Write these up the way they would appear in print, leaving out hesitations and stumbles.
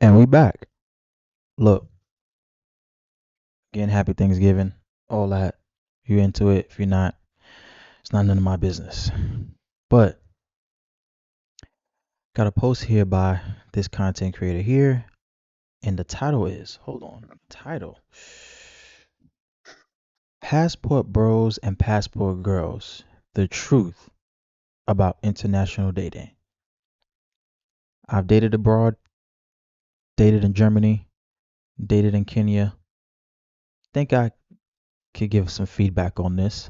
And we back. Look, again, happy Thanksgiving. All that. If you're into it, if you're not, it's not none of my business. But got a post here by this content creator here. And the title is, hold on, title. Passport Bros and Passport Girls. The truth about international dating. I've dated abroad, dated in Germany, dated in Kenya. Think I could give some feedback on this.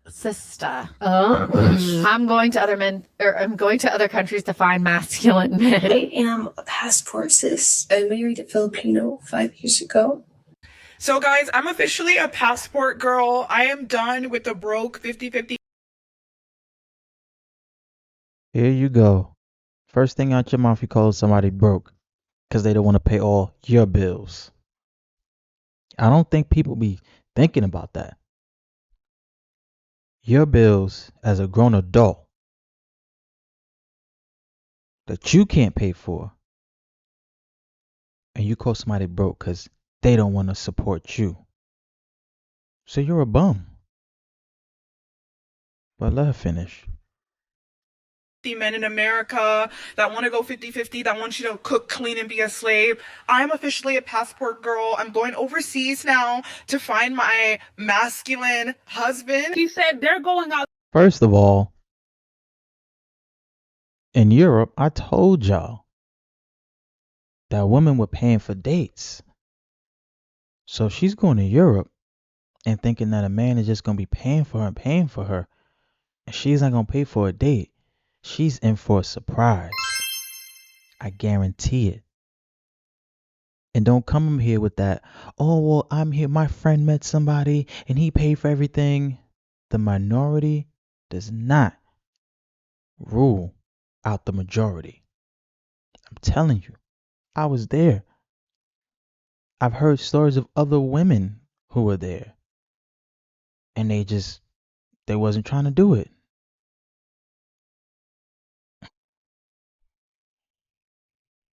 Sister. I'm going to other men, or I'm going to other countries to find masculine men. I am a passport sis. I married a Filipino 5 years ago. So, guys, I'm officially a passport girl. I am done with the broke 50-50. Here you go. First thing out your mouth, you call somebody broke because they don't want to pay all your bills. I don't think people be thinking about that. Your bills as a grown adult that you can't pay for, and you call somebody broke because they don't want to support you. So you're a bum. But let her finish. Men in America that want to go 50-50, that want you to cook, clean, and be a slave. I'm officially a passport girl. I'm going overseas now to find my masculine husband. He said they're going out. First of all, in Europe, I told y'all that women were paying for dates. So she's going to Europe and thinking that a man is just going to be paying for her and paying for her, and she's not going to pay for a date. She's in for a surprise. I guarantee it. And don't come here with that, oh, well, I'm here. My friend met somebody and he paid for everything. The minority does not rule out the majority. I'm telling you, I was there. I've heard stories of other women who were there and they wasn't trying to do it.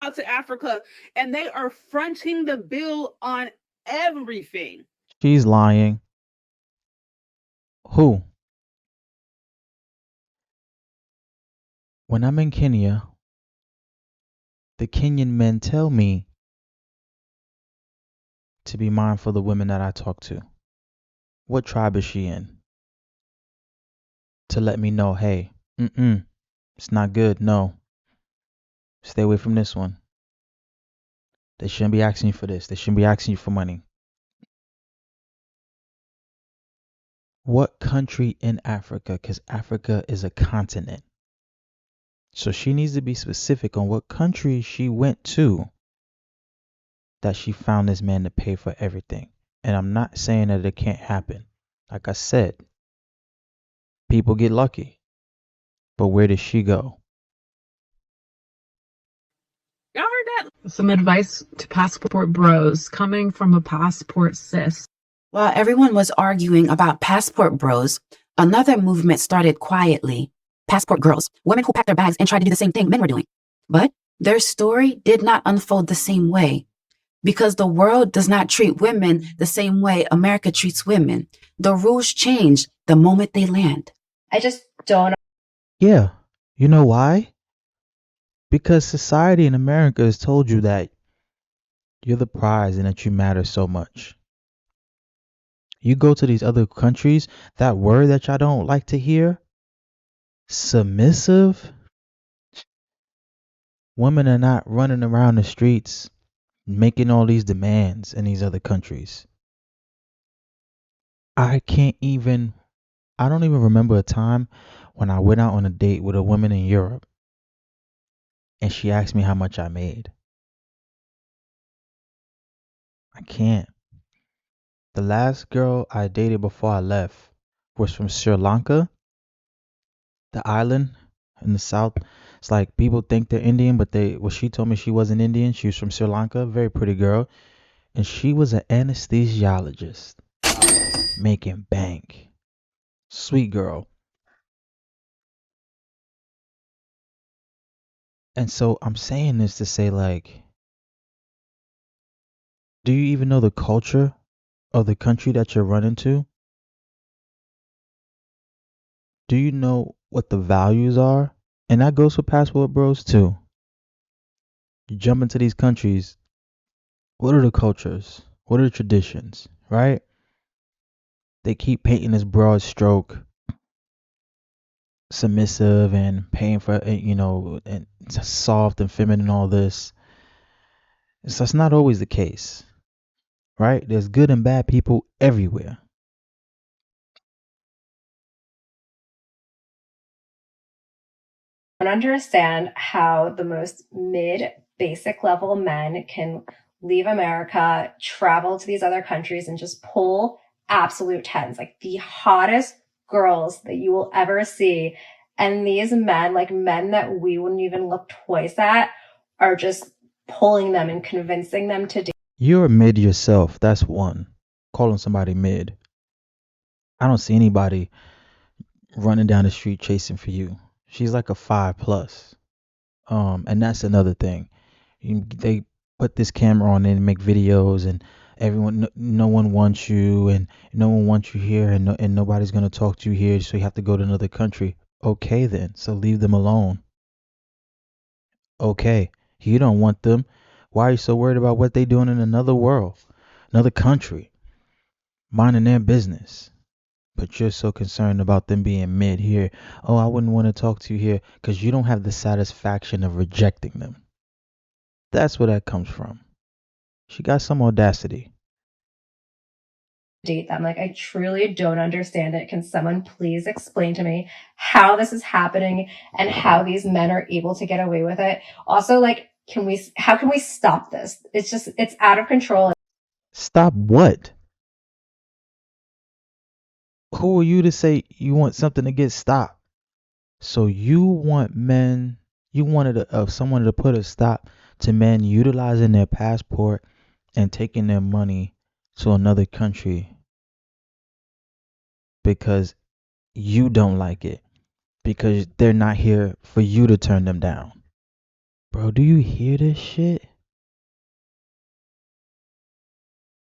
Out to Africa and they are fronting the bill on everything. She's lying. Who? When I'm in Kenya, the Kenyan men tell me to be mindful of the women that I talk to. What tribe is she in? To let me know, hey, it's not good. No, stay away from this one. They shouldn't be asking you for this. They shouldn't be asking you for money. What country in Africa? Because Africa is a continent. So she needs to be specific on what country she went to that she found this man to pay for everything. And I'm not saying that it can't happen. Like I said, people get lucky. But where did she go? Y'all heard that? Some advice to passport bros coming from a passport sis. While everyone was arguing about passport bros, another movement started quietly. Passport girls, women who packed their bags and tried to do the same thing men were doing. But their story did not unfold the same way. Because the world does not treat women the same way America treats women. The rules change the moment they land. I just don't. Yeah. You know why? Because society in America has told you that you're the prize and that you matter so much. You go to these other countries, that word that y'all don't like to hear, submissive. Women are not running around the streets making all these demands in these other countries. I don't even remember a time when I went out on a date with a woman in Europe and she asked me how much I made. I can't. The last girl I dated before I left was from Sri Lanka, the island in the south. It's like people think they're Indian, but she told me she wasn't Indian. She was from Sri Lanka, very pretty girl. And she was an anesthesiologist making bank. Sweet girl. And so I'm saying this to say, like, do you even know the culture of the country that you're running to? Do you know what the values are? And that goes for passport bros too. You jump into these countries, what are the cultures? What are the traditions, right? They keep painting this broad stroke, submissive and paying for, and soft and feminine, all this. So it's not always the case, right? There's good and bad people everywhere. don't understand how the most mid basic level men can leave America, travel to these other countries, and just pull absolute tens, like the hottest girls that you will ever see. And these men, like men that we wouldn't even look twice at, are just pulling them and convincing them to date. You're mid yourself. That's one. Calling somebody mid. I don't see anybody running down the street chasing for you. She's like a 5+. And that's another thing. They put this camera on and make videos, and everyone, no one wants you, and no one wants you here, and nobody's gonna talk to you here, so you have to go to another country. Okay, then, so leave them alone. Okay, you don't want them. Why are you so worried about what they doing in another world, another country, minding their business? But you're so concerned about them being mid here. Oh, I wouldn't want to talk to you here because you don't have the satisfaction of rejecting them. That's where that comes from. She got some audacity. Date them. Like, I truly don't understand it. Can someone please explain to me how this is happening and how these men are able to get away with it? Also, like, how can we stop this? It's out of control. Stop what? Who are you to say you want something to get stopped? So you want someone to put a stop to men utilizing their passport and taking their money to another country because you don't like it, because they're not here for you to turn them down. Bro, do you hear this shit?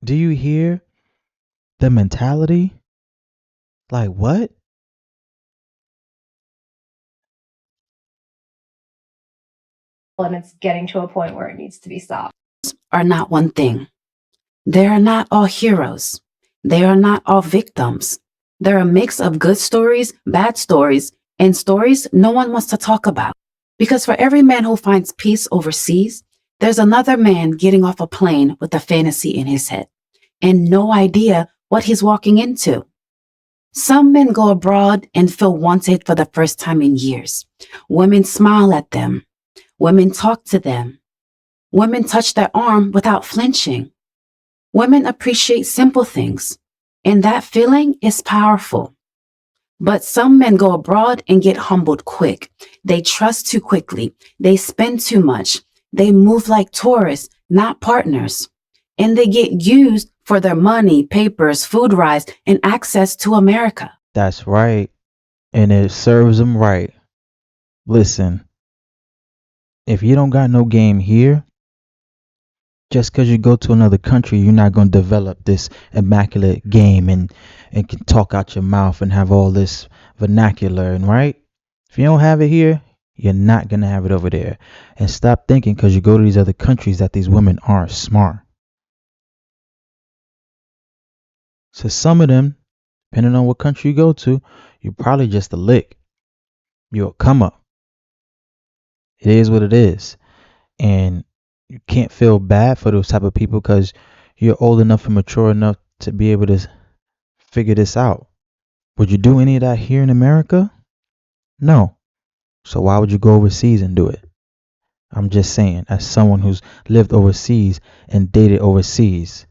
Do you hear the mentality? Like, what? And it's getting to a point where it needs to be stopped. Are not one thing. They are not all heroes. They are not all victims. They're a mix of good stories, bad stories, and stories no one wants to talk about. Because for every man who finds peace overseas, there's another man getting off a plane with a fantasy in his head and no idea what he's walking into. Some men go abroad and feel wanted for the first time in years. Women smile at them. Women talk to them. Women touch their arm without flinching. Women appreciate simple things, and that feeling is powerful. But some men go abroad and get humbled quick. They trust too quickly. They spend too much. They move like tourists, not partners. And they get used for their money, papers, food rights, and access to America. That's right. And it serves them right. Listen, if you don't got no game here, just because you go to another country, you're not going to develop this immaculate game and can talk out your mouth and have all this vernacular, and right? If you don't have it here, you're not going to have it over there. And stop thinking because you go to these other countries that these women aren't smart. So some of them, depending on what country you go to, you're probably just a lick. You'll come up. It is what it is. And you can't feel bad for those type of people because you're old enough and mature enough to be able to figure this out. Would you do any of that here in America? No. So why would you go overseas and do it? I'm just saying, as someone who's lived overseas and dated overseas.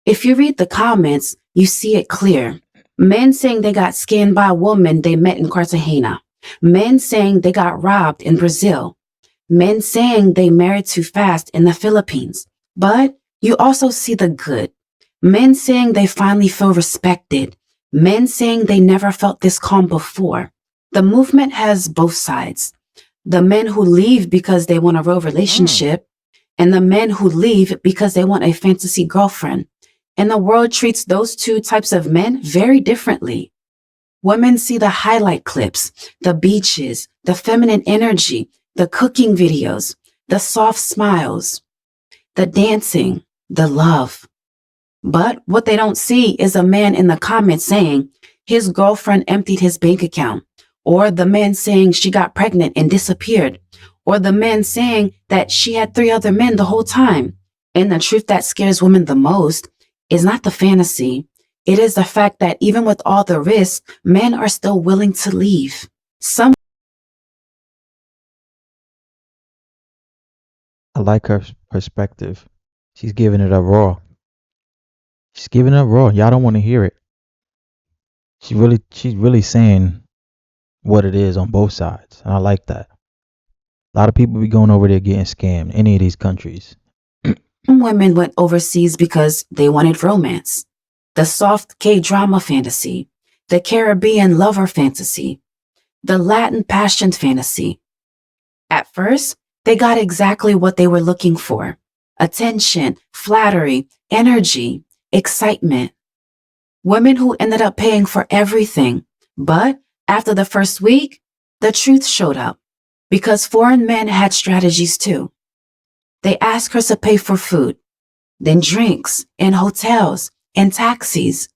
If you read the comments, you see it clear. Men saying they got skinned by a woman they met in Cartagena. Men saying they got robbed in Brazil. Men saying they married too fast in the Philippines. But you also see the good. Men saying they finally feel respected. Men saying they never felt this calm before. The movement has both sides. The men who leave because they want a real relationship, and the men who leave because they want a fantasy girlfriend. And the world treats those two types of men very differently. Women see the highlight clips, the beaches, the feminine energy, the cooking videos, the soft smiles, the dancing, the love. But what they don't see is a man in the comments saying his girlfriend emptied his bank account, or the man saying she got pregnant and disappeared, or the man saying that she had 3 other men the whole time. And the truth that scares women the most is not the fantasy. It is the fact that even with all the risk, men are still willing to leave. I like her perspective. She's giving it up raw. She's giving it up raw. Y'all don't want to hear it. She's really saying what it is on both sides. And I like that. A lot of people be going over there getting scammed, any of these countries. Some women went overseas because they wanted romance. The soft K-drama fantasy, the Caribbean lover fantasy, the Latin passion fantasy. At first, they got exactly what they were looking for: attention, flattery, energy, excitement. Women who ended up paying for everything. But after the first week, the truth showed up, because foreign men had strategies too. They asked her to pay for food, then drinks, and hotels, and taxis,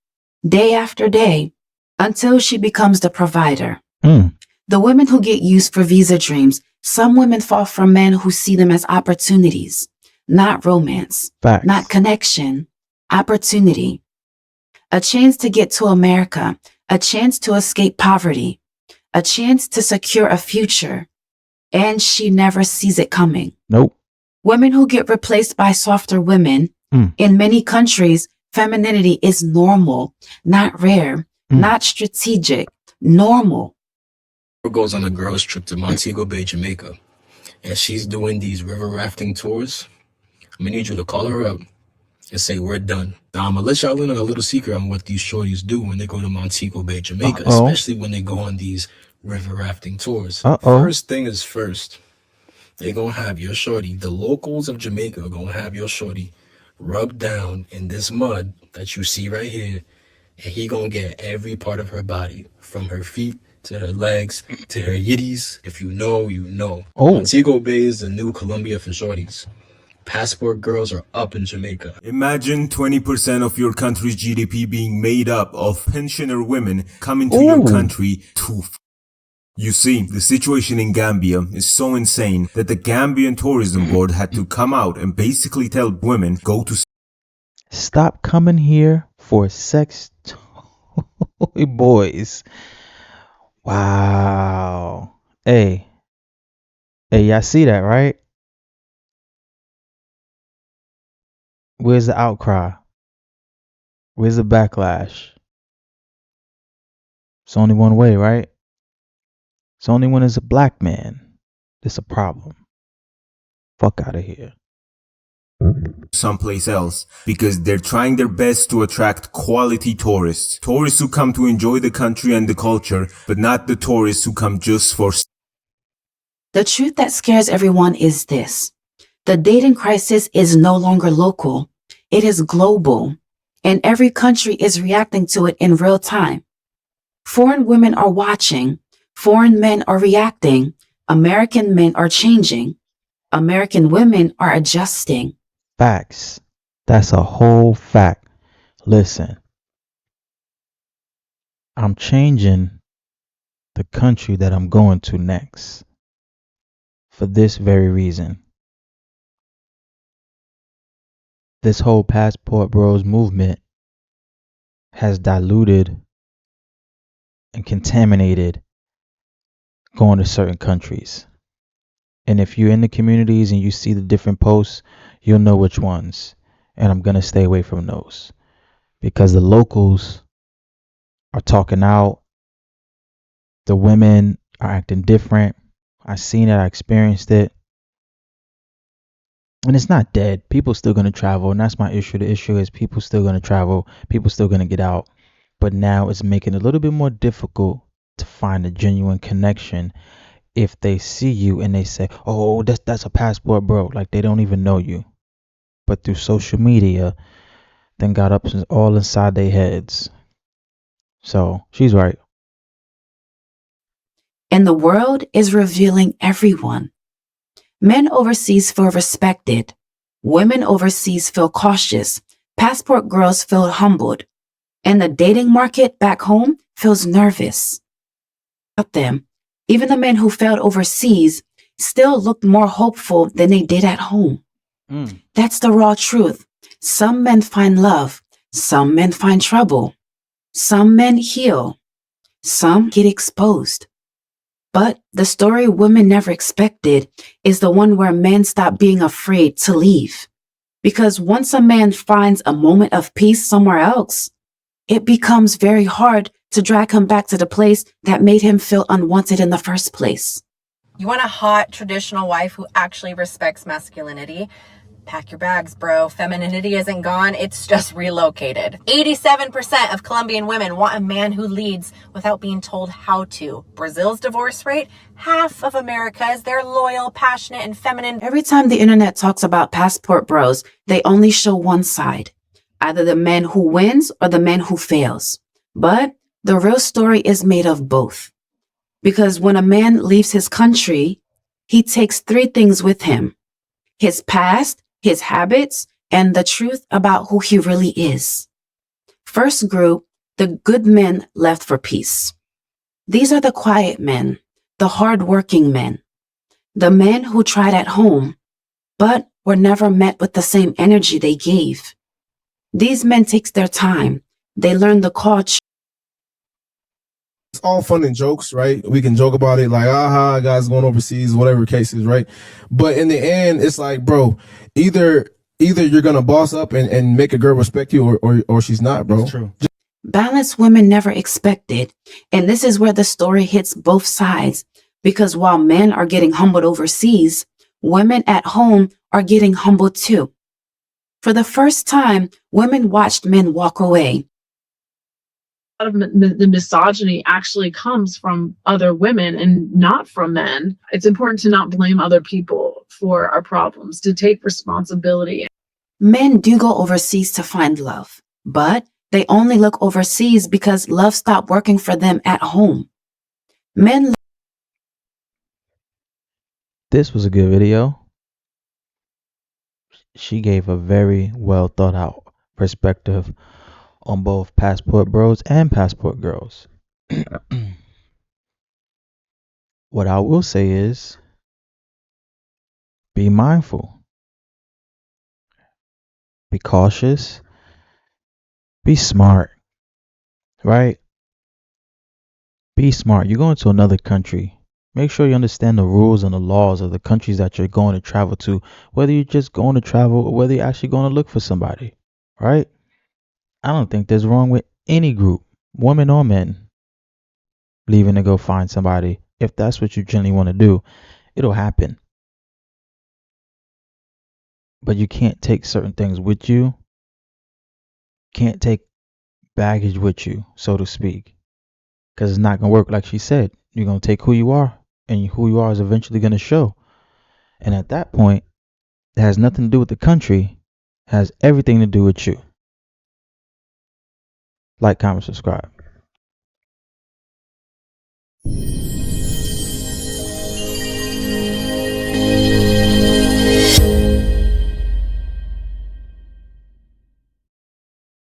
day after day, until she becomes the provider. The women who get used for visa dreams, some women fall for men who see them as opportunities, not romance, Facts. not connection, opportunity. A chance to get to America, a chance to escape poverty, a chance to secure a future. And she never sees it coming. Nope. Women who get replaced by softer women, in many countries, femininity is normal, not rare, not strategic, normal. Goes on a girls' trip to Montego Bay, Jamaica, and she's doing these river rafting tours. I'm gonna need you to call her up and say we're done. Now I'm gonna let y'all in on a little secret on what these shorties do when they go to Montego Bay, Jamaica, especially when they go on these river rafting tours. First thing is first, they're gonna have your shorty, the locals of Jamaica are gonna have your shorty rub down in this mud that you see right here, and he gonna get every part of her body, from her feet to her legs to her yitties. If you know, you know. Montego Bay is the new Colombia for shorties. Passport girls are up in Jamaica. Imagine 20% of your country's GDP being made up of pensioner women coming to your country to You see, the situation in Gambia is so insane that the Gambian Tourism Board had to come out and basically tell women, go to Stop coming here for sex toy boys. Wow. Hey, y'all see that, right? Where's the outcry? Where's the backlash? It's only one way, right? It's only when it's a black man there's a problem. Fuck out of here. someplace else because they're trying their best to attract quality tourists. Tourists who come to enjoy the country and the culture, but not the tourists who come just for. The truth that scares everyone is this. The dating crisis is no longer local. It is global, and every country is reacting to it in real time. Foreign women are watching. Foreign men are reacting. American men are changing. American women are adjusting. Facts. That's a whole fact. Listen, I'm changing the country that I'm going to next for this very reason. This whole Passport Bros movement has diluted and contaminated going to certain countries. And if you're in the communities and you see the different posts, you'll know which ones. And I'm going to stay away from those because the locals are talking out. The women are acting different. I seen it. I experienced it. And it's not dead. People still going to travel. And that's my issue. The issue is people still going to travel. People still going to get out. But now it's making it a little bit more difficult to find a genuine connection if they see you and they say, "Oh, that's a passport bro," like they don't even know you, but through social media, then got up all inside their heads. So she's right. And the world is revealing everyone. Men overseas feel respected. Women overseas feel cautious. Passport girls feel humbled. And the dating market back home feels nervous. But them, even the men who failed overseas still looked more hopeful than they did at home. That's the raw truth. Some men find love. Some men find trouble. Some men heal. Some get exposed. But the story women never expected is the one where men stop being afraid to leave. Because once a man finds a moment of peace somewhere else, it becomes very hard to drag him back to the place that made him feel unwanted in the first place. You want a hot, traditional wife who actually respects masculinity? Pack your bags, bro. Femininity isn't gone, it's just relocated. 87% of Colombian women want a man who leads without being told how to. Brazil's divorce rate, half of America's. They're loyal, passionate, and feminine. Every time the internet talks about passport bros, they only show one side. Either the man who wins or the man who fails. But the real story is made of both. Because when a man leaves his country, he takes 3 things with him: his past, his habits, and the truth about who he really is. First group, the good men left for peace. These are the quiet men, the hardworking men, the men who tried at home, but were never met with the same energy they gave. These men take their time. They learn the culture. It's all fun and jokes, right? We can joke about it like, aha, guys going overseas, whatever case is, right? But in the end, it's like, bro, either you're going to boss up and make a girl respect you or she's not, bro. That's true. Balance women never expected. And this is where the story hits both sides. Because while men are getting humbled overseas, women at home are getting humbled too. For the first time, women watched men walk away. A lot of the misogyny actually comes from other women and not from men. It's important to not blame other people for our problems, to take responsibility. Men do go overseas to find love, but they only look overseas because love stopped working for them at home. Men. This was a good video. She gave a very well thought out perspective on both passport bros and passport girls. What I will say is, be mindful, be cautious, be smart, right? Be smart. You're going to another country. Make sure you understand the rules and the laws of the countries that you're going to travel to, whether you're just going to travel or whether you're actually going to look for somebody, right? I don't think there's wrong with any group, women or men, leaving to go find somebody. If that's what you generally want to do, it'll happen. But you can't take certain things with you. Can't take baggage with you, so to speak. Because it's not going to work like she said. You're going to take who you are, and who you are is eventually going to show. And at that point, it has nothing to do with the country. It has everything to do with you. Like, comment, subscribe.